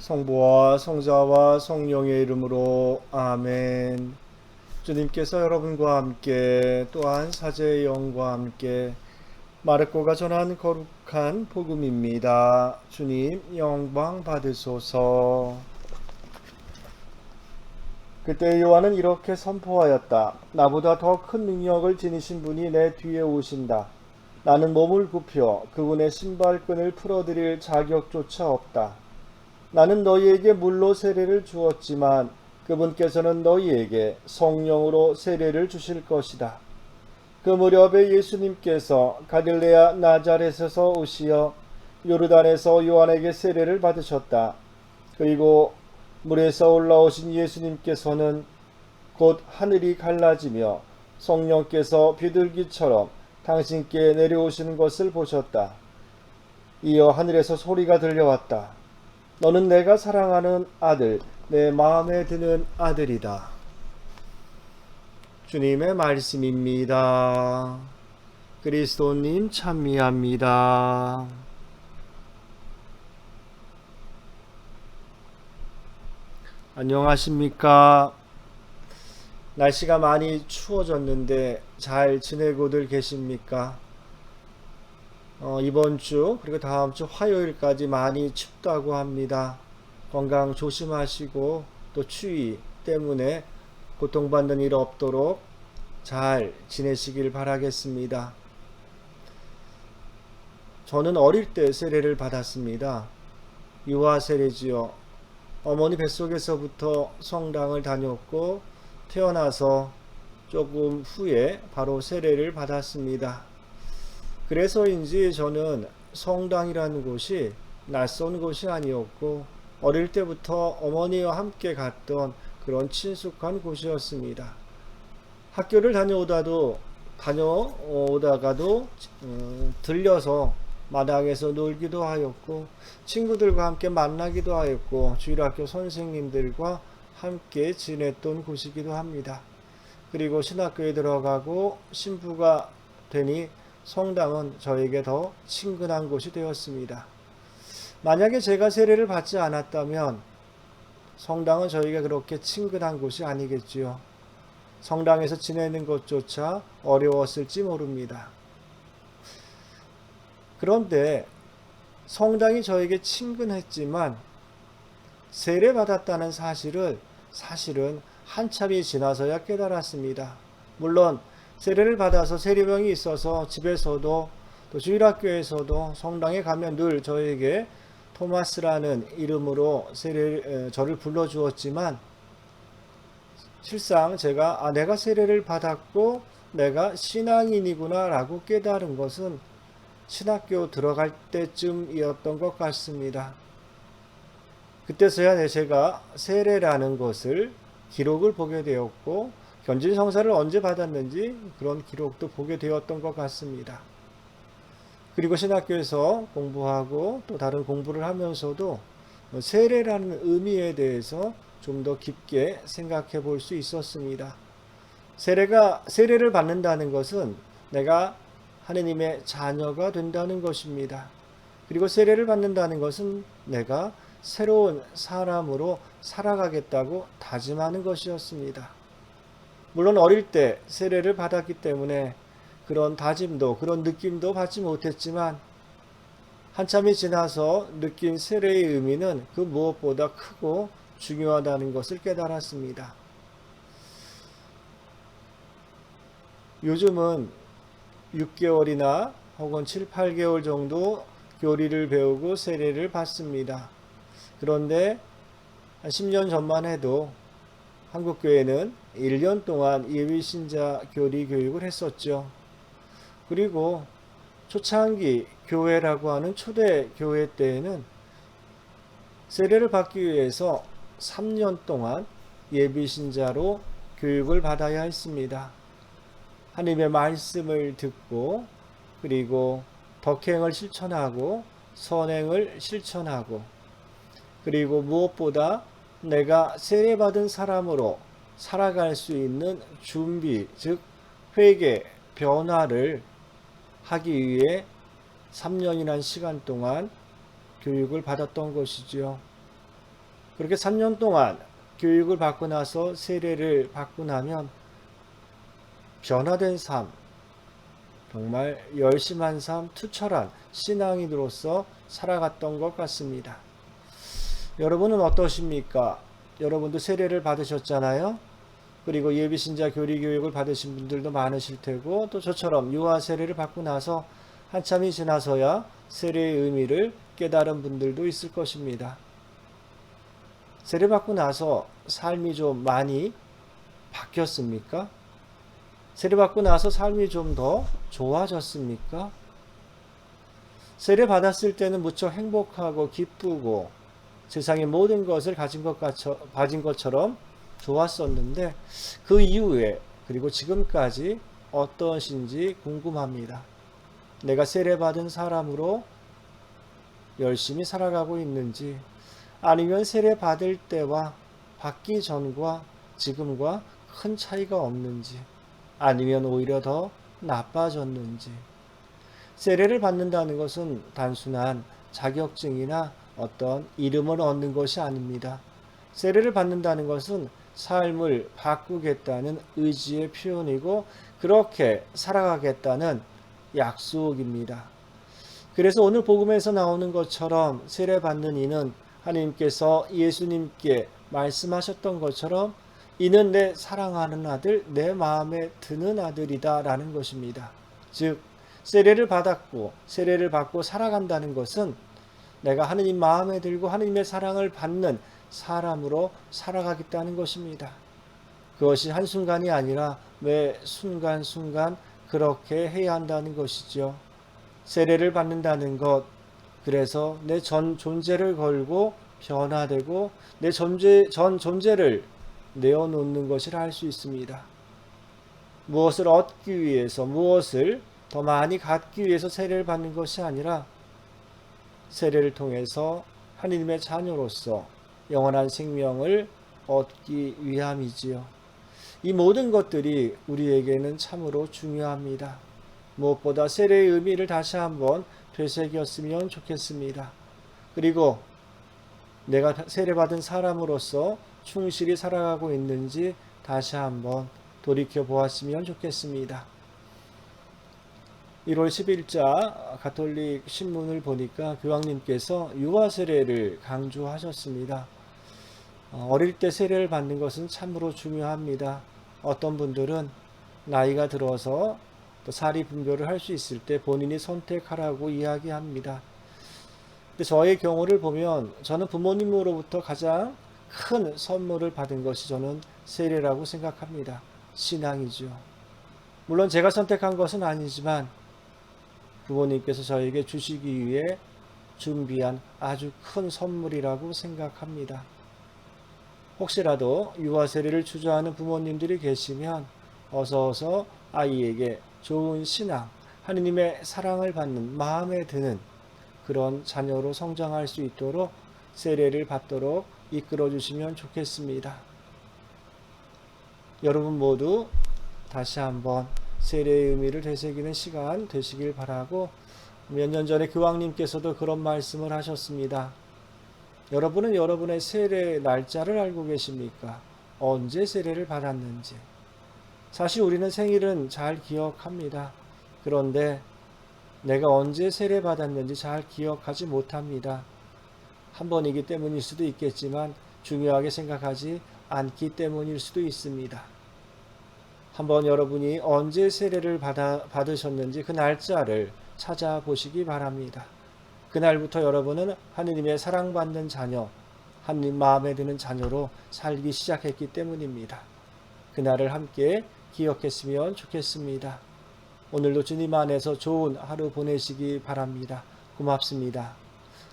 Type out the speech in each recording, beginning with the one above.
성부와 성자와 성령의 이름으로 아멘. 주님께서 여러분과 함께 또한 사제의 영과 함께 마르코가 전한 거룩한 복음입니다. 주님 영광 받으소서. 그때 요한은 이렇게 선포하였다. 나보다 더 큰 능력을 지니신 분이 내 뒤에 오신다. 나는 몸을 굽혀 그분의 신발끈을 풀어드릴 자격조차 없다. 나는 너희에게 물로 세례를 주었지만 그분께서는 너희에게 성령으로 세례를 주실 것이다. 그 무렵에 예수님께서 갈릴레아 나자렛에서 오시어 요르단에서 요한에게 세례를 받으셨다. 그리고 물에서 올라오신 예수님께서는 곧 하늘이 갈라지며 성령께서 비둘기처럼 당신께 내려오시는 것을 보셨다. 이어 하늘에서 소리가 들려왔다. 너는 내가 사랑하는 아들, 내 마음에 드는 아들이다. 주님의 말씀입니다. 그리스도님 찬미합니다. 안녕하십니까? 날씨가 많이 추워졌는데 잘 지내고들 계십니까? 이번 주 그리고 다음 주 화요일까지 많이 춥다고 합니다. 건강 조심하시고 또 추위 때문에 고통받는 일 없도록 잘 지내시길 바라겠습니다. 저는 어릴 때 세례를 받았습니다. 유아 세례지요. 어머니 뱃속에서부터 성당을 다녔고 태어나서 조금 후에 바로 세례를 받았습니다. 그래서인지 저는 성당이라는 곳이 낯선 곳이 아니었고 어릴 때부터 어머니와 함께 갔던 그런 친숙한 곳이었습니다. 학교를 다녀오다가도 들려서 마당에서 놀기도 하였고 친구들과 함께 만나기도 하였고 주일학교 선생님들과 함께 지냈던 곳이기도 합니다. 그리고 신학교에 들어가고 신부가 되니 성당은 저에게 더 친근한 곳이 되었습니다. 만약에 제가 세례를 받지 않았다면 성당은 저에게 그렇게 친근한 곳이 아니겠지요. 성당에서 지내는 것조차 어려웠을지 모릅니다. 그런데 성당이 저에게 친근했지만 세례 받았다는 사실은 한참이 지나서야 깨달았습니다. 물론 세례를 받아서 세례병이 있어서 집에서도 또 주일학교에서도 성당에 가면 늘 저에게 토마스라는 이름으로 저를 불러주었지만 실상 제가 내가 세례를 받았고 내가 신앙인이구나 라고 깨달은 것은 신학교 들어갈 때쯤이었던 것 같습니다. 그때서야 제가 세례라는 것을 기록을 보게 되었고 견진성사를 언제 받았는지 그런 기록도 보게 되었던 것 같습니다. 그리고 신학교에서 공부하고 또 다른 공부를 하면서도 세례라는 의미에 대해서 좀 더 깊게 생각해 볼 수 있었습니다. 세례를 받는다는 것은 내가 하느님의 자녀가 된다는 것입니다. 그리고 세례를 받는다는 것은 내가 새로운 사람으로 살아가겠다고 다짐하는 것이었습니다. 물론 어릴 때 세례를 받았기 때문에 그런 다짐도 그런 느낌도 받지 못했지만 한참이 지나서 느낀 세례의 의미는 그 무엇보다 크고 중요하다는 것을 깨달았습니다. 요즘은 6개월이나 혹은 7, 8개월 정도 교리를 배우고 세례를 받습니다. 그런데 10년 전만 해도 한국교회는 1년 동안 예비신자 교리 교육을 했었죠. 그리고 초창기 교회라고 하는 초대 교회 때에는 세례를 받기 위해서 3년 동안 예비신자로 교육을 받아야 했습니다. 하나님의 말씀을 듣고 그리고 덕행을 실천하고 선행을 실천하고 그리고 무엇보다 내가 세례받은 사람으로 살아갈 수 있는 준비, 즉 회개, 변화를 하기 위해 3년이라는 시간 동안 교육을 받았던 것이지요. 그렇게 3년 동안 교육을 받고 나서 세례를 받고 나면 변화된 삶, 정말 열심한 삶, 투철한 신앙인으로서 살아갔던 것 같습니다. 여러분은 어떠십니까? 여러분도 세례를 받으셨잖아요. 그리고 예비신자 교리 교육을 받으신 분들도 많으실 테고, 또 저처럼 유아 세례를 받고 나서 한참이 지나서야 세례의 의미를 깨달은 분들도 있을 것입니다. 세례 받고 나서 삶이 좀 많이 바뀌었습니까? 세례 받고 나서 삶이 좀 더 좋아졌습니까? 세례 받았을 때는 무척 행복하고 기쁘고 세상의 모든 것을 가진 것처럼 좋았었는데, 그 이후에 그리고 지금까지 어떠신지 궁금합니다. 내가 세례 받은 사람으로 열심히 살아가고 있는지, 아니면 세례 받을 때와 받기 전과 지금과 큰 차이가 없는지, 아니면 오히려 더 나빠졌는지. 세례를 받는다는 것은 단순한 자격증이나 어떤 이름을 얻는 것이 아닙니다. 세례를 받는다는 것은 삶을 바꾸겠다는 의지의 표현이고, 그렇게 살아가겠다는 약속입니다. 그래서 오늘 복음에서 나오는 것처럼 세례 받는 이는 하나님께서 예수님께 말씀하셨던 것처럼 이는 내 사랑하는 아들, 내 마음에 드는 아들이다 라는 것입니다. 즉 세례를 받았고 세례를 받고 살아간다는 것은 내가 하느님 마음에 들고 하느님의 사랑을 받는 사람으로 살아가겠다는 것입니다. 그것이 한순간이 아니라 매 순간순간 그렇게 해야 한다는 것이죠. 세례를 받는다는 것, 그래서 내 전 존재를 걸고 변화되고 내 전 존재를 내어놓는 것이라 할 수 있습니다. 무엇을 얻기 위해서, 무엇을 더 많이 갖기 위해서 세례를 받는 것이 아니라 세례를 통해서 하느님의 자녀로서 영원한 생명을 얻기 위함이지요. 이 모든 것들이 우리에게는 참으로 중요합니다. 무엇보다 세례의 의미를 다시 한번 되새겼으면 좋겠습니다. 그리고 내가 세례받은 사람으로서 충실히 살아가고 있는지 다시 한번 돌이켜 보았으면 좋겠습니다. 1월 10일자 가톨릭 신문을 보니까 교황님께서 유아 세례를 강조하셨습니다. 어릴 때 세례를 받는 것은 참으로 중요합니다. 어떤 분들은 나이가 들어서 또 사리 분별을 할 수 있을 때 본인이 선택하라고 이야기합니다. 근데 저의 경우를 보면 저는 부모님으로부터 가장 큰 선물을 받은 것이 저는 세례라고 생각합니다. 신앙이죠. 물론 제가 선택한 것은 아니지만 부모님께서 저에게 주시기 위해 준비한 아주 큰 선물이라고 생각합니다. 혹시라도 유아 세례를 주저하는 부모님들이 계시면 어서 아이에게 좋은 신앙, 하느님의 사랑을 받는 마음에 드는 그런 자녀로 성장할 수 있도록 세례를 받도록 이끌어 주시면 좋겠습니다. 여러분 모두 다시 한번 세례의 의미를 되새기는 시간 되시길 바라고, 몇 년 전에 교황님께서도 그런 말씀을 하셨습니다. 여러분은 여러분의 세례 날짜를 알고 계십니까? 언제 세례를 받았는지. 사실 우리는 생일은 잘 기억합니다. 그런데 내가 언제 세례 받았는지 잘 기억하지 못합니다. 한 번이기 때문일 수도 있겠지만 중요하게 생각하지 않기 때문일 수도 있습니다. 한번 여러분이 언제 세례를 받으셨는지 그 날짜를 찾아보시기 바랍니다. 그날부터 여러분은 하느님의 사랑받는 자녀, 하느님 마음에 드는 자녀로 살기 시작했기 때문입니다. 그날을 함께 기억했으면 좋겠습니다. 오늘도 주님 안에서 좋은 하루 보내시기 바랍니다. 고맙습니다.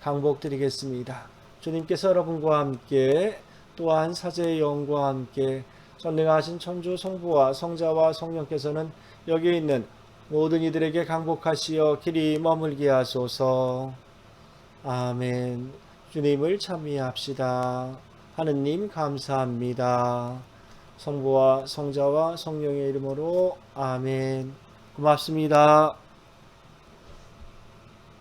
강복드리겠습니다. 주님께서 여러분과 함께 또한 사제의 영과 함께 전능하신 천주 성부와 성자와 성령께서는 여기 있는 모든 이들에게 강복하시어 길이 머물게 하소서. 아멘. 주님을 찬미합시다. 하느님 감사합니다. 성부와 성자와 성령의 이름으로 아멘. 고맙습니다.